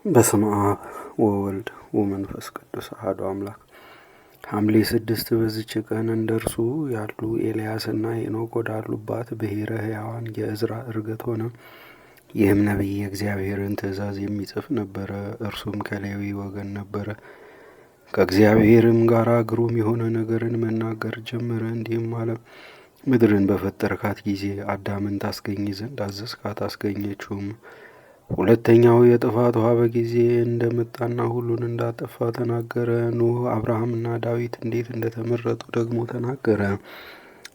በስመ አብ ወወልድ ወመንፈስ ቅዱስ አሐዱ አምላክ። ሐምሌ 6 በዚች ቀን እንደ እርሱ ያሉ ኤልያስና ሄኖክ ወዳሉባት ብሔረ ሕያዋን የዕዝራ ዕርገት ሆነ። ይህም ነቢይ የእግዚአብሔርን ትእዛዝ የሚጽፍ ነበረ። እርሱም ከሌዊ ወገን ነበረ። ከእግዚአብሔርም ጋር ግሩም የሆነ ነገርን መናገር ጀመረ። እንዲህም አለ። ምድርን በፈጠርካት ጊዜ አዳምን ታስገኝ ዘንድ አዘዝካት፣ አስገኘችውም። ሁለተኛው የጥፋት ውሃ በጊዜ እንደመጣና ሁሉን እንዳጠፋ ተናገረ። ኖህ፣ አብርሃምና ዳዊት እንዴት እንደተመረጡ ደግሞ ተናገረ።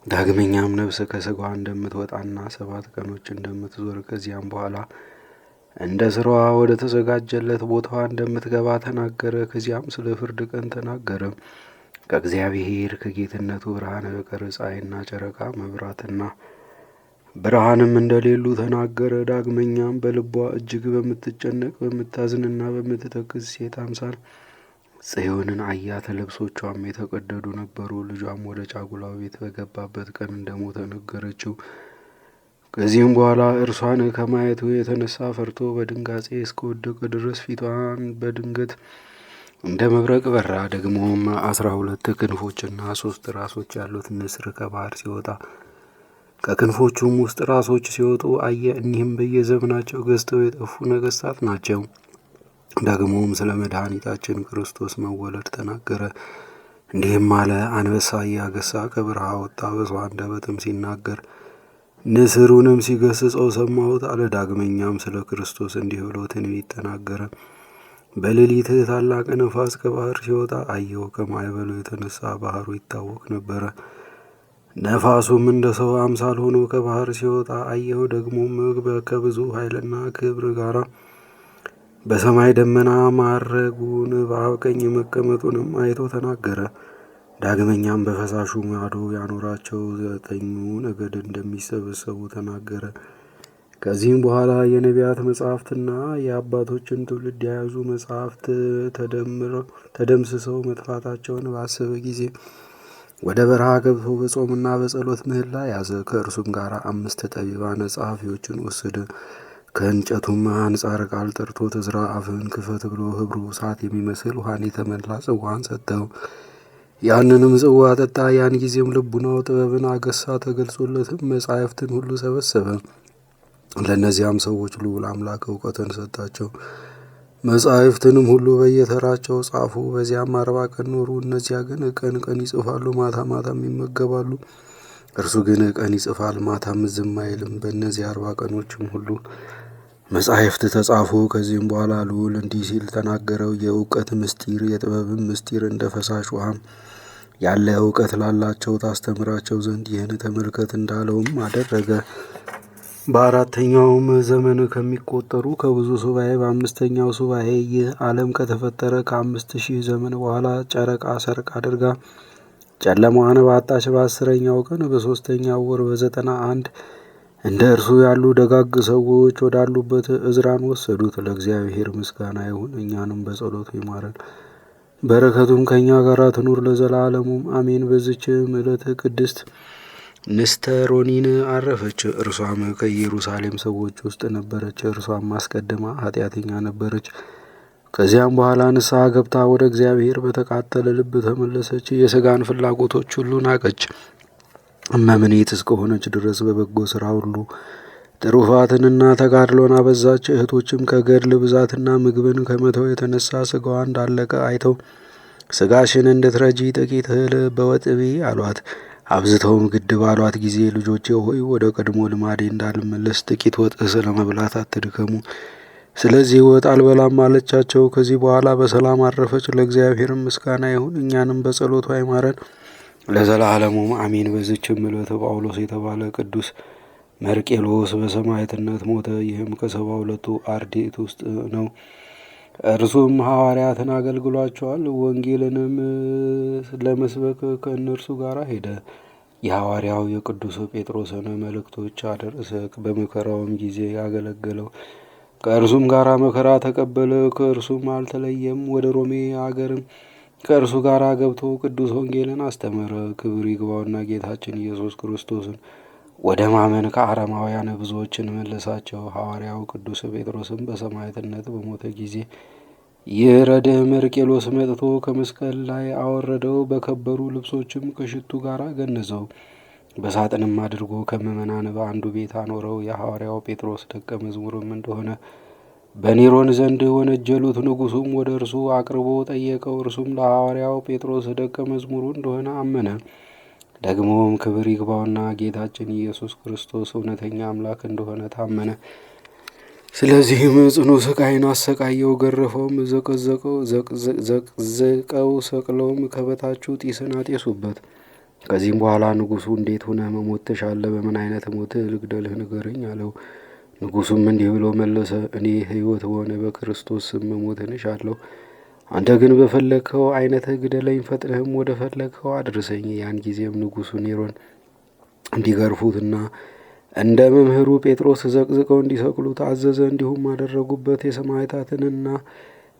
ዳግመኛም ነፍስ ከስጋዋ እንደምትወጣና 7 ቀኖች እንደምትዞር ከዚያም በኋላ እንደ ስራዋ ወደ ተዘጋጀለት ቦታዋ እንደምትገባ ተናገረ። ከዚያም ስለ ፍርድ ቀን ተናገረ። ከእግዚአብሔር ከጌትነቱ ብርሃን በቀር ፀሐይና ጨረቃ መብራትና ብርሃንም እንደሌሉ ተናገረ። ዳግመኛም በልቧ እጅግ በምትጨነቅ በምታዝንና በምትተክዝ ሴት አምሳል ጽዮንን አያት። ልብሶቿም የተቀደዱ ነበሩ። ልጇም ወደ ጫጉላው ቤት በገባበት ቀን እንደሞተ ነገረችው። ከዚህም በኋላ እርሷን ከማየቱ የተነሳ ፈርቶ በድንጋጼ እስከወደቀ ድረስ ፊቷን በድንገት እንደ መብረቅ በራ። ደግሞም 12 ክንፎችና 3 ራሶች ያሉት ንስር ከባህር ሲወጣ ከክንፎቹም ውስጥ ራሶች ሲወጡ አየ። እኒህም በየዘመናቸው ገዝተው የጠፉ ነገስታት ናቸው። ደግሞም ስለ መድኃኒታችን ክርስቶስ መወለድ ተናገረ። እንዲህም አለ። አንበሳ እያገሳ ከበረሃ ወጣ፣ በሰው አንደበትም ሲናገር ንስሩንም ሲገስጸው ሰማሁት አለ። ዳግመኛም ስለ ክርስቶስ እንዲህ ብሎ ትንቢት ተናገረ። በሌሊት ታላቅ ነፋስ ከባህር ሲወጣ አየሁ። ከማዕበሉ የተነሳ ባህሩ ይታወክ ነበረ። ነፋሱም እንደ ሰው አምሳል ሆኖ ከባህር ሲወጣ አየሁ። ደግሞም ከብዙ ኃይልና ክብር ጋራ በሰማይ ደመና ማረጉን በአብ ቀኝ መቀመጡንም አይቶ ተናገረ። ዳግመኛም በፈሳሹ ማዶ ያኖራቸው 9 ነገድ እንደሚሰበሰቡ ተናገረ። ከዚህም በኋላ የነቢያት መጻሕፍትና የአባቶችን ትውልድ የያዙ መጻሕፍት ተደምስሰው መጥፋታቸውን ባሰበ ጊዜ ወደ በረሃ ገብቶ በጾምና በጸሎት ምህላ ያዘ። ከእርሱም ጋር 5 ጠቢባን ጸሐፊዎችን ወሰደ። ከእንጨቱም አንጻር ቃል ጠርቶ ዕዝራ አፍህን ክፈት ብሎ ህብሩ እሳት የሚመስል ውሃን የተመላ ጽዋን ሰጠው። ያንንም ጽዋ ጠጣ። ያን ጊዜም ልቡናው ጥበብን አገሳ፣ ተገልጾለትም መጻሕፍትን ሁሉ ሰበሰበ። ለእነዚያም ሰዎች ልዑል አምላክ እውቀትን ሰጣቸው። መጻሕፍትንም ሁሉ በየተራቸው ጻፉ። በዚያም 40 ቀን ኖሩ። እነዚያ ግን ቀን ቀን ይጽፋሉ፣ ማታ ማታም ይመገባሉ። እርሱ ግን ቀን ይጽፋል፣ ማታም ዝም አይልም። በእነዚህ 40 ቀኖችም ሁሉ መጻሕፍት ተጻፉ። ከዚህም በኋላ ልዑል እንዲህ ሲል ተናገረው። የእውቀት ምስጢር የጥበብም ምስጢር እንደ ፈሳሽ ውሃም ያለ እውቀት ላላቸው ታስተምራቸው ዘንድ ይህን ተመልከት እንዳለውም አደረገ። በ4ኛውም ዘመን ከሚቆጠሩ ከብዙ ሱባኤ በ5ኛው ሱባኤ ይህ ዓለም ከተፈጠረ ከ5000 ዘመን በኋላ ጨረቃ ሰርቅ አድርጋ ጨለማዋን ባጣች በ10ኛው ቀን በ3ኛው ወር በ91 እንደ እርሱ ያሉ ደጋግ ሰዎች ወዳሉበት ዕዝራን ወሰዱት። ለእግዚአብሔር ምስጋና ይሁን፣ እኛንም በጸሎቱ ይማረን፣ በረከቱም ከእኛ ጋር ትኑር ለዘላለሙም አሜን። በዚችም ዕለት ቅድስት ንስተሮኒን አረፈች። እርሷም ከኢየሩሳሌም ሰዎች ውስጥ ነበረች። እርሷም አስቀድማ ኃጢአተኛ ነበረች። ከዚያም በኋላ ንስሐ ገብታ ወደ እግዚአብሔር በተቃጠለ ልብ ተመለሰች። የሥጋን ፍላጎቶች ሁሉ ናቀች። እመምኔት እስከሆነች ድረስ በበጎ ሥራ ሁሉ ትሩፋትንና ተጋድሎን አበዛች። እህቶችም ከገድል ብዛትና ምግብን ከመተው የተነሳ ሥጋዋ እንዳለቀ አይተው ሥጋሽን እንድትረጂ ጥቂት እህል በወጥ ብዪ አሏት። አብዝተውም ግድ ባሏት ጊዜ ልጆቼ ሆይ ወደ ቀድሞ ልማዴ እንዳልመለስ ጥቂት ወጥ ስለመብላት አትድከሙ፣ ስለዚህ ወጥ አልበላም አለቻቸው። ከዚህ በኋላ በሰላም አረፈች። ለእግዚአብሔር ምስጋና ይሁን፣ እኛንም በጸሎቷ ይማረን ለዘላለሙም አሜን። በዚችም ዕለት ጳውሎስ የተባለ ቅዱስ መርቄሎስ በሰማዕትነት ሞተ። ይህም ከ72ቱ አርድእት ውስጥ ነው። እርሱም ሐዋርያትን አገልግሏቸዋል። ወንጌልንም ለመስበክ ከእነርሱ ጋር ሄደ። የሐዋርያው የቅዱስ ጴጥሮስን መልእክቶች አደረሰ። በመከራውም ጊዜ ያገለገለው ከእርሱም ጋር መከራ ተቀበለ። ከእርሱም አልተለየም። ወደ ሮሜ አገርም ከእርሱ ጋር ገብቶ ቅዱስ ወንጌልን አስተመረ። ክብር ይግባውና ጌታችን ኢየሱስ ክርስቶስን ወደ ማመን ከአረማውያን ብዙዎችን መለሳቸው። ሐዋርያው ቅዱስ ጴጥሮስም በሰማዕትነት በሞተ ጊዜ ይህ ረድእ መርቄሎስ መጥቶ ከመስቀል ላይ አወረደው። በከበሩ ልብሶችም ከሽቱ ጋር ገነዘው። በሳጥንም አድርጎ ከምዕመናን በአንዱ ቤት አኖረው። የሐዋርያው ጴጥሮስ ደቀ መዝሙርም እንደሆነ በኔሮን ዘንድ ወነጀሉት። ንጉሡም ወደ እርሱ አቅርቦ ጠየቀው። እርሱም ለሐዋርያው ጴጥሮስ ደቀ መዝሙሩ እንደሆነ አመነ። ደግሞም ክብር ይግባውና ጌታችን ኢየሱስ ክርስቶስ እውነተኛ አምላክ እንደሆነ ታመነ። ስለዚህም ጽኑ ስቃይን አሰቃየው፣ ገረፈውም፣ ዘቅዝቀው ሰቅለውም ከበታቹ ጢስን አጤሱበት። ከዚህም በኋላ ንጉሡ እንዴት ሆነህ መሞት ትሻለህ? በምን አይነት ሞት ልግደልህ ንገረኝ አለው። ንጉሡም እንዲህ ብሎ መለሰ፣ እኔ ሕይወት ሆነ በክርስቶስ ስም መሞትን እሻለሁ። አንተ ግን በፈለግኸው አይነት ግደለኝ፣ ፈጥነህም ወደ ፈለግኸው አድርሰኝ። ያን ጊዜም ንጉሡ ኔሮን እንዲገርፉትና እንደ መምህሩ ጴጥሮስ ዘቅዝቀው እንዲሰቅሉት አዘዘ። እንዲሁም አደረጉበት። የሰማዕታትንና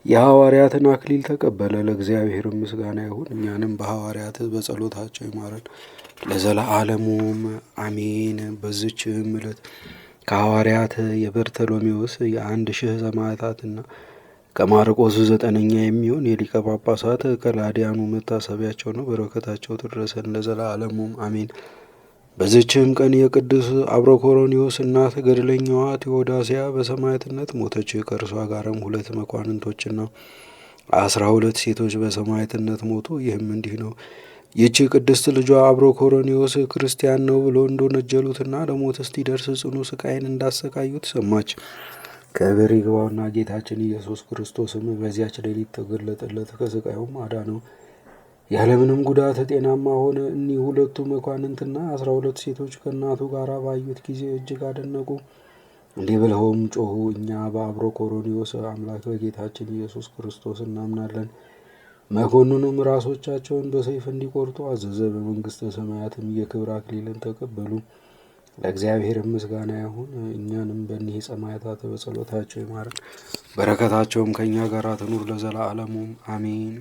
የሐዋርያትን አክሊል ተቀበለ። ለእግዚአብሔር ምስጋና ይሁን፣ እኛንም በሐዋርያት በጸሎታቸው ይማረን ለዘለዓለሙም አሜን። በዚችም ዕለት ከሐዋርያት የበርተሎሜዎስ የ1000 ሰማዕታትና ከማርቆስ 9ኛ የሚሆን የሊቀ ጳጳሳት ከላዲያኑ መታሰቢያቸው ነው። በረከታቸው ትድረሰን ለዘለዓለሙም አሜን። በዚችም ቀን የቅዱስ አብሮኮሮኒዎስ እናት ገድለኛዋ ቴዎዳሲያ በሰማዕትነት ሞተች። ከእርሷ ጋርም 2 መኳንንቶችና 12 ሴቶች በሰማዕትነት ሞቱ። ይህም እንዲህ ነው። ይህች ቅድስት ልጇ አብሮኮሮኒዎስ ክርስቲያን ነው ብሎ እንደወነጀሉትና ለሞት እስኪደርስ ጽኑ ስቃይን እንዳሰቃዩት ሰማች። ክብር ይግባውና ጌታችን ኢየሱስ ክርስቶስም በዚያች ሌሊት ተገለጠለት፣ ከስቃዩም አዳነው። ያለምንም ጉዳት ጤናማ ሆነ። እኒህ 2 መኳንንትና 12 ሴቶች ከእናቱ ጋር ባዩት ጊዜ እጅግ አደነቁ። እንዲህ ብለውም ጮኹ፣ እኛ በአብሮኮሮኒዎስ አምላክ በጌታችን ኢየሱስ ክርስቶስ እናምናለን። መኮንኑም ራሶቻቸውን በሰይፍ እንዲቆርጡ አዘዘ። በመንግሥተ ሰማያትም የክብር አክሊልን ተቀበሉ። ለእግዚአብሔር ምስጋና ይሁን፣ እኛንም በእኒህ ሰማዕታት በጸሎታቸው ይማረን፣ በረከታቸውም ከእኛ ጋር ትኑር ለዘላለሙ አሜን።